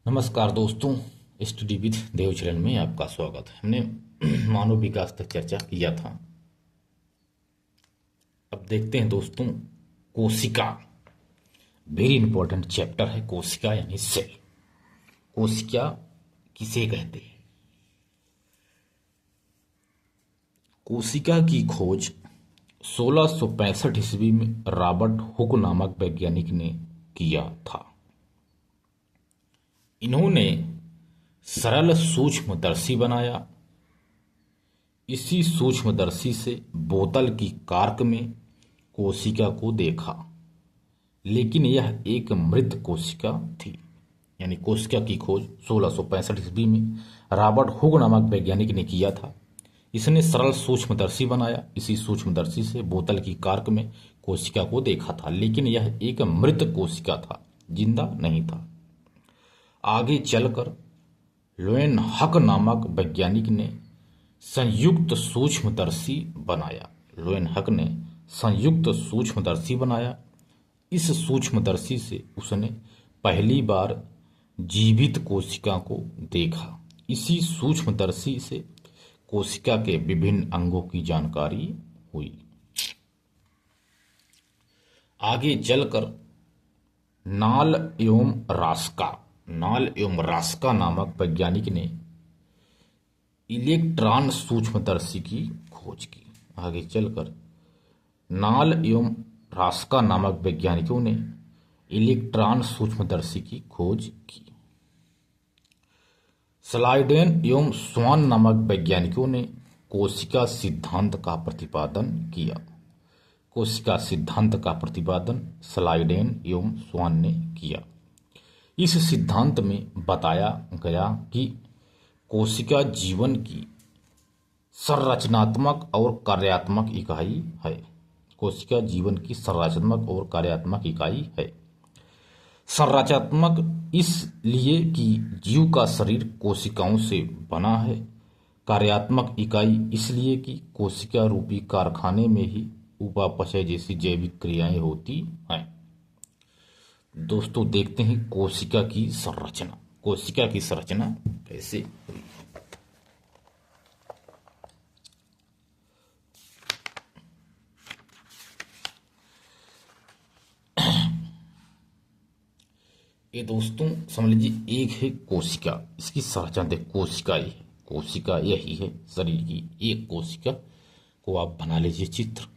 नमस्कार दोस्तों, study with देव चरण में आपका स्वागत है। हमने मानव विकास तक चर्चा किया था। अब देखते हैं दोस्तों, कोशिका। वेरी इंपॉर्टेंट चैप्टर है कोशिका यानी सेल। कोशिका किसे कहते हैं? कोशिका की खोज 1665 ईस्वी में रॉबर्ट हुक नामक वैज्ञानिक ने किया था। इन्होंने सरल सूक्ष्मदर्शी बनाया। इसी सूक्ष्मदर्शी से बोतल की कार्क में कोशिका को देखा, लेकिन यह एक मृत कोशिका थी। यानी कोशिका की खोज 1665 ईस्वी में रॉबर्ट हुक नामक वैज्ञानिक ने किया था। इसने सरल सूक्ष्मदर्शी बनाया। इसी सूक्ष्मदर्शी से बोतल की कार्क में कोशिका को देखा था, लेकिन यह एक मृत कोशिका था, जिंदा नहीं था। आगे चलकर लोएन हक नामक वैज्ञानिक ने संयुक्त सूक्ष्मदर्शी बनाया। लोएन हक ने संयुक्त सूक्ष्मदर्शी बनाया। इस सूक्ष्मदर्शी से उसने पहली बार जीवित कोशिका को देखा। इसी सूक्ष्मदर्शी से कोशिका के विभिन्न अंगों की जानकारी हुई। आगे चलकर नाल एवं रास्का नामक वैज्ञानिक ने इलेक्ट्रॉन सूक्ष्मदर्शी की खोज की। आगे चलकर नाल एवं रास्का नामक वैज्ञानिकों ने इलेक्ट्रॉन सूक्ष्मदर्शी की खोज की। स्लाइडेन एवं स्वान नामक वैज्ञानिकों ने कोशिका सिद्धांत का प्रतिपादन किया। कोशिका सिद्धांत का प्रतिपादन स्लाइडेन एवं स्वान ने किया। इस सिद्धांत में बताया गया कि कोशिका जीवन की संरचनात्मक और कार्यात्मक इकाई है। कोशिका जीवन की संरचनात्मक और कार्यात्मक इकाई है। संरचनात्मक इसलिए कि जीव का शरीर कोशिकाओं से बना है। कार्यात्मक इकाई इसलिए कि कोशिका रूपी कारखाने में ही उपापचय जैसी जैविक क्रियाएं होती हैं। दोस्तों, देखते हैं कोशिका की संरचना। कोशिका की संरचना कैसे हुई? ये दोस्तों समझ लीजिए, एक है कोशिका। इसकी संरचना देख, कोशिका यही है शरीर की एक कोशिका को आप बना लीजिए चित्र।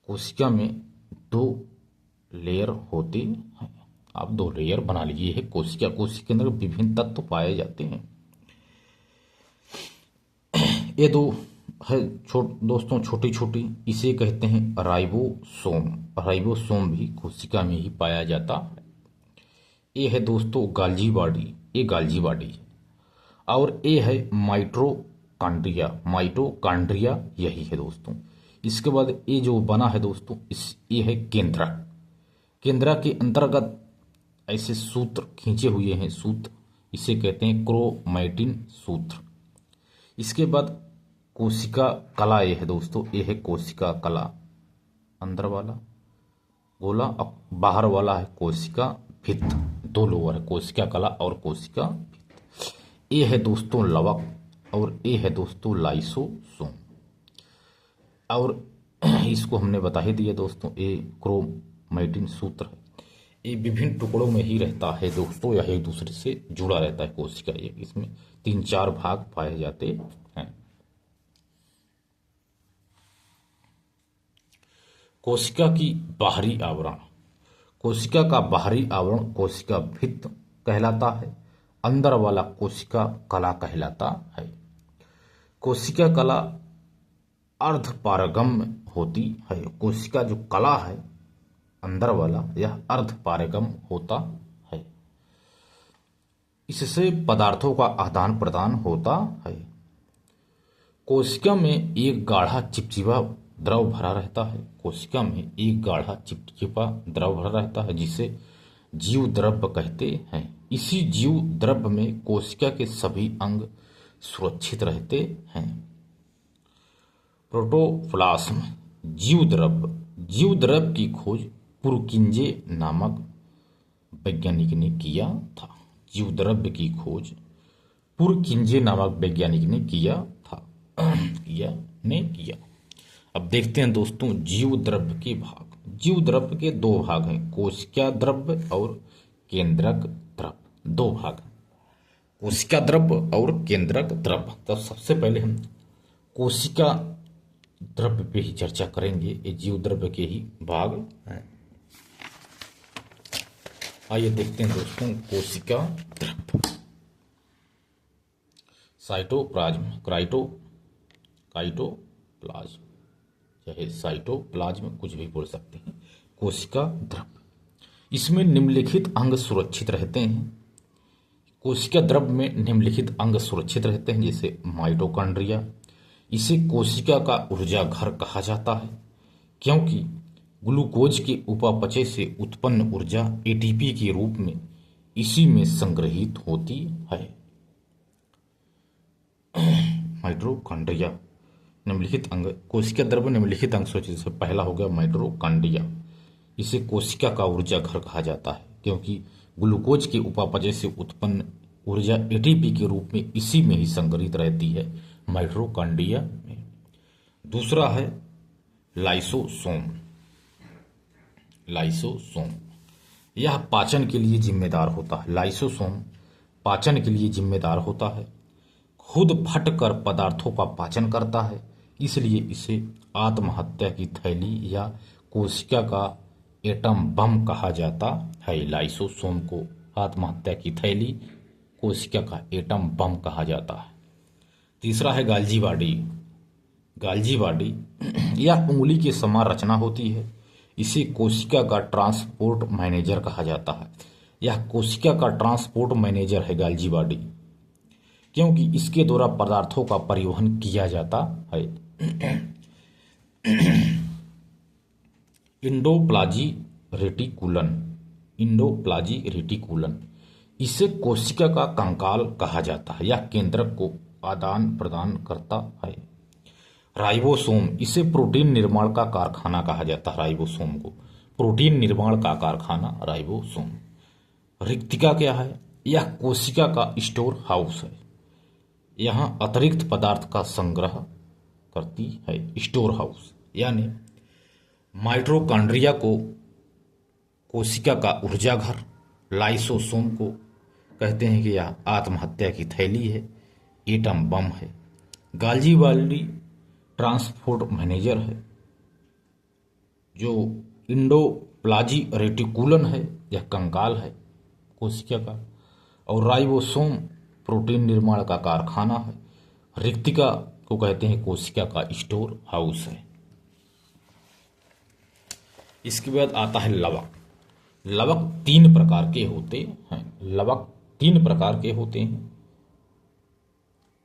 कोशिका में दो लेयर होते हैं। आप दो लेयर बना लीजिए है कोशिका। कोशिका के अंदर विभिन्न तत्व पाए जाते हैं। ये दो है दोस्तों छोटी छोटी, इसे कहते हैं राइबोसोम। राइबोसोम भी कोशिका में ही पाया जाता है। ये है दोस्तों गाल्जी बॉडी। ये गाल्जी बॉडी है। और ये है माइटोकॉन्ड्रिया। माइटोकॉन्ड्रिया यही है दोस्तों। इसके बाद ये जो बना है दोस्तों, ये है केंद्रक। केंद्रक के अंतर्गत ऐसे सूत्र खींचे हुए हैं सूत्र, इसे कहते हैं क्रोमैटिन सूत्र। इसके बाद कोशिका कला ये है दोस्तों। ये है कोशिका कला, अंदर वाला गोला, बाहर वाला है कोशिका भित्त। दो लोअर है, कोशिका कला और कोशिका भित्त। ये है दोस्तों लवक और ये है दोस्तों लाइसोसोम। और इसको हमने बता ही दिया दोस्तों, ये क्रोमैटिन सूत्र है। ये विभिन्न टुकड़ों में ही रहता है दोस्तों, यह एक दूसरे से जुड़ा रहता है कोशिका। ये इसमें 3-4 भाग पाए जाते हैं। कोशिका की बाहरी आवरण। कोशिका का बाहरी आवरण कोशिका भित्त कहलाता है। अंदर वाला कोशिका कला कहलाता है। कोशिका कला अर्धपारगम्य होती है। कोशिका जो कला है अंदर वाला, यह अर्धपारगम होता है। इससे पदार्थों का आदान प्रदान होता है। कोशिका में एक गाढ़ा चिपचिपा द्रव भरा रहता है। कोशिका में एक गाढ़ा चिपचिपा द्रव भरा रहता है, जिसे जीव द्रव्य कहते हैं। इसी जीव द्रव्य में कोशिका के सभी अंग सुरक्षित रहते हैं। प्रोटोप्लाज्म जीव द्रव्य की खोज पुरकिंजे नामक वैज्ञानिक ने किया था। जीवद्रव्य की खोज पुरकिंजे नामक वैज्ञानिक ने किया था। किया। अब देखते हैं दोस्तों जीव द्रव्य के भाग। जीव द्रव्य के दो भाग हैं, कोशिका द्रव्य और केंद्रक द्रव्य। दो भाग हैं, कोशिका द्रव्य और केंद्रक द्रव्य। तो सबसे पहले हम कोशिका द्रव्य पे ही चर्चा करेंगे, ये जीव द्रव्य के ही भाग हैं। आइए देखते हैं दोस्तों कोशिका द्रव्य। साइटोप्लाज्म, काइटोप्लाज्म, चाहे साइटोप्लाज्म कुछ भी बोल सकते हैं। कोशिका द्रव्य, इसमें निम्नलिखित अंग सुरक्षित रहते हैं। कोशिका द्रव्य में निम्नलिखित अंग सुरक्षित रहते हैं, जैसे माइटोकॉन्ड्रिया। इसे कोशिका का ऊर्जा घर कहा जाता है, क्योंकि ग्लूकोज के उपापचय से उत्पन्न ऊर्जा एटीपी के रूप में इसी में संग्रहित होती है। माइटोकॉन्ड्रिया निम्नलिखित अंग, कोशिका द्रव्य निम्नलिखित अंग सूची से पहला हो गया माइटोकॉन्ड्रिया। इसे कोशिका का ऊर्जा घर कहा जाता है, क्योंकि ग्लूकोज के उपापचय से उत्पन्न ऊर्जा एटीपी के रूप में इसी में ही संग्रहित रहती है, माइटोकॉन्ड्रिया में। दूसरा है लाइसोसोम। यह पाचन के लिए जिम्मेदार होता है। लाइसोसोम पाचन के लिए जिम्मेदार होता है, खुद फटकर पदार्थों का पाचन करता है, इसलिए इसे आत्महत्या की थैली या कोशिका का एटम बम कहा जाता है। लाइसोसोम को आत्महत्या की थैली, कोशिका का एटम बम कहा जाता है। तीसरा है गाल्जी बॉडी। यह उंगली के समान रचना होती है, इसे कोशिका का ट्रांसपोर्ट मैनेजर कहा जाता है। यह कोशिका का ट्रांसपोर्ट मैनेजर है गाल्जी बॉडी, क्योंकि इसके द्वारा पदार्थों का परिवहन किया जाता है। इंडोप्लाजी रेटिकुलन, इसे कोशिका का कंकाल कहा जाता है। यह केंद्रक को आदान प्रदान करता है। राइबोसोम, इसे प्रोटीन निर्माण का कारखाना कहा जाता है। राइबोसोम को प्रोटीन निर्माण का कारखाना राइबोसोम। रिक्तिका क्या है? यह कोशिका का स्टोर हाउस है, यहां अतिरिक्त पदार्थ का संग्रह करती है। स्टोर हाउस यानी माइटोकॉन्ड्रिया को कोशिका का ऊर्जा घर, लाइसोसोम को कहते हैं कि यह आत्महत्या की थैली है, एटम बम है। गाल्जी बॉडी ट्रांसपोर्ट मैनेजर है। जो इंडोप्लाजी रेटिकुलन है, यह कंकाल है कोशिका का। और राइबोसोम प्रोटीन निर्माण का कारखाना है। रिक्तिका को कहते हैं कोशिका का स्टोर हाउस है। इसके बाद आता है लवक। लवक तीन प्रकार के होते हैं।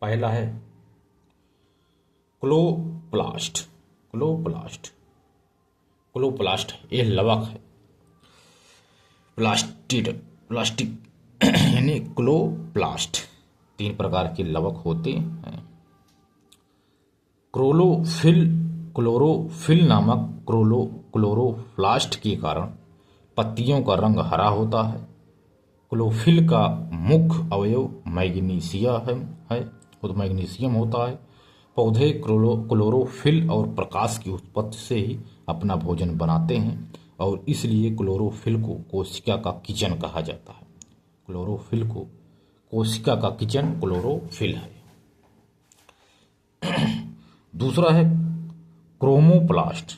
पहला है क्लोप्लास्ट, यह लवक है। प्लास्टिक यानी क्लोप्लास्ट। तीन प्रकार के लवक होते हैं। क्लोरोफिल नामक क्लोरोप्लास्ट के कारण पत्तियों का रंग हरा होता है। क्लोरोफिल का मुख्य अवयव मैग्नीशियम होता है। पौधे क्लोरोफिल और प्रकाश की उत्पत्ति से ही अपना भोजन बनाते हैं, और इसलिए क्लोरोफिल को कोशिका का किचन कहा जाता है। क्लोरोफिल को कोशिका का किचन क्लोरोफिल है। दूसरा है क्रोमोप्लास्ट।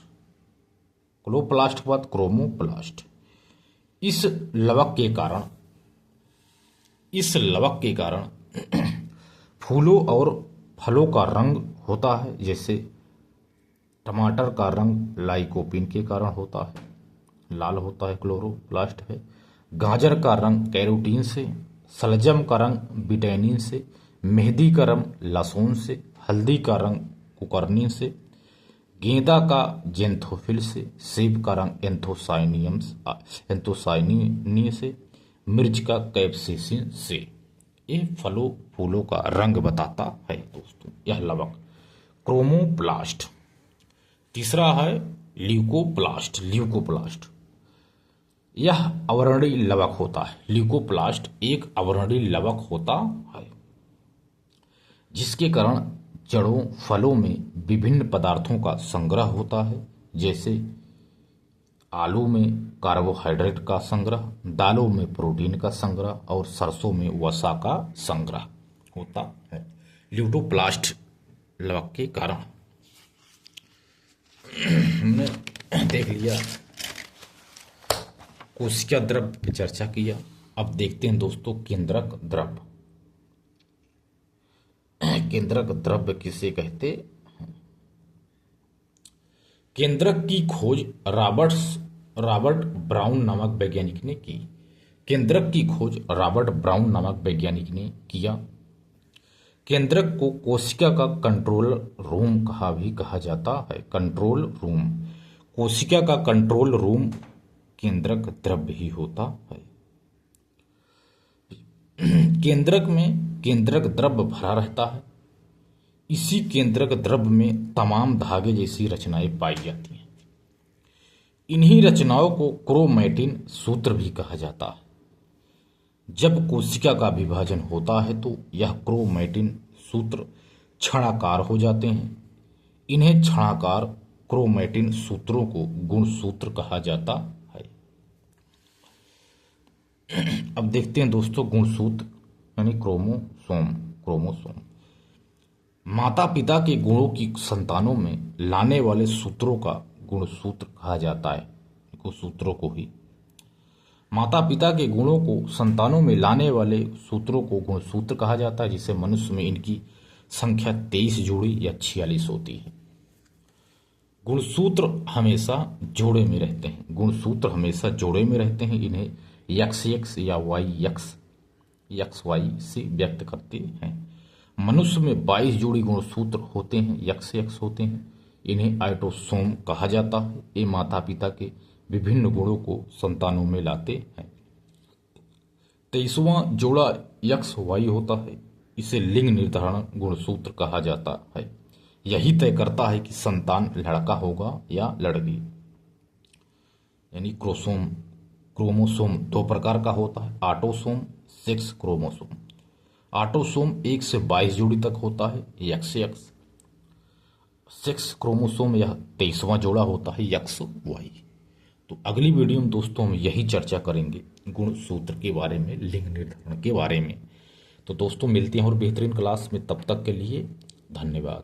क्लोप्लास्ट के बाद क्रोमोप्लास्ट। इस लवक के कारण फूलों और फलों का रंग होता है, जैसे टमाटर का रंग लाइकोपीन के कारण होता है, लाल होता है, क्लोरोप्लास्ट है। गाजर का रंग कैरोटीन से, सलजम का रंग बिटैनिन से, मेहंदी का रंग लहसुन से, हल्दी का रंग कुकर्निन से, गेंदा का जेंथोफिल से, सेब का रंग एंथोसाइनिन से, मिर्च का कैप्सेसिन से। ये फूलों का रंग बताता है दोस्तों, यह लवक क्रोमोप्लास्ट। तीसरा है ल्यूकोप्लास्ट। यह अवर्णीय लवक होता है। ल्यूकोप्लास्ट एक अवर्णीय लवक होता है जिसके कारण जड़ों फलों में विभिन्न पदार्थों का संग्रह होता है, जैसे आलू में कार्बोहाइड्रेट का संग्रह, दालों में प्रोटीन का संग्रह और सरसों में वसा का संग्रह होता है ल्यूकोप्लास्ट लवक के कारण। हमने देख लिया कोशिका द्रव्य की चर्चा किया। अब देखते हैं दोस्तों केंद्रक द्रव्य। केंद्रक द्रव्य किसे कहते हैं? केंद्रक की खोज रॉबर्ट ब्राउन नामक वैज्ञानिक ने की। केंद्रक की खोज रॉबर्ट ब्राउन नामक वैज्ञानिक ने किया। केंद्रक को कोशिका का कंट्रोल रूम कहा जाता है। कंट्रोल रूम, कोशिका का कंट्रोल रूम केंद्रक द्रव्य ही होता है। केंद्रक में केंद्रक द्रव्य भरा रहता है। इसी केंद्रक द्रव्य में तमाम धागे जैसी रचनाएं पाई जाती हैं। इन्हीं रचनाओं को क्रोमैटिन सूत्र भी कहा जाता है। जब कोशिका का विभाजन होता है तो यह क्रोमैटिन सूत्र क्षणाकार हो जाते हैं। इन्हें क्षणाकार क्रोमैटिन सूत्रों को गुणसूत्र कहा जाता है। अब देखते हैं दोस्तों गुणसूत्र यानी क्रोमोसोम। माता पिता के गुणों की संतानों में लाने वाले सूत्रों का गुणसूत्र कहा जाता है। सूत्रों को ही माता पिता के गुणों को संतानों में लाने वाले सूत्रों को गुणसूत्र कहा जाता है, जिसे मनुष्य में इनकी संख्या 23 जोड़ी या 46 होती है। गुणसूत्र हमेशा जोड़े में रहते हैं। गुणसूत्र हमेशा जोड़े में रहते हैं। इन्हें XX या XY से व्यक्त करते हैं। मनुष्य में 22 जोड़ी गुणसूत्र होते हैं, XX होते हैं। इन्हें ऑटोसोम कहा जाता है। ये माता पिता के विभिन्न गुणों को संतानों में लाते हैं। 23वां जोड़ा XY होता है। इसे लिंग निर्धारण गुणसूत्र कहा जाता है। यही तय करता है कि संतान लड़का होगा या लड़की। यानी क्रोमोसोम दो प्रकार का होता है, ऑटोसोम, सेक्स क्रोमोसोम। ऑटोसोम 1 से 22 जोड़ी तक होता है, XX। सेक्स क्रोमोसोम यह 23वां जोड़ा होता है, XY। तो अगली वीडियो में दोस्तों हम यही चर्चा करेंगे गुणसूत्र के बारे में, लिंग निर्धारण के बारे में। तो दोस्तों मिलते हैं और बेहतरीन क्लास में, तब तक के लिए धन्यवाद।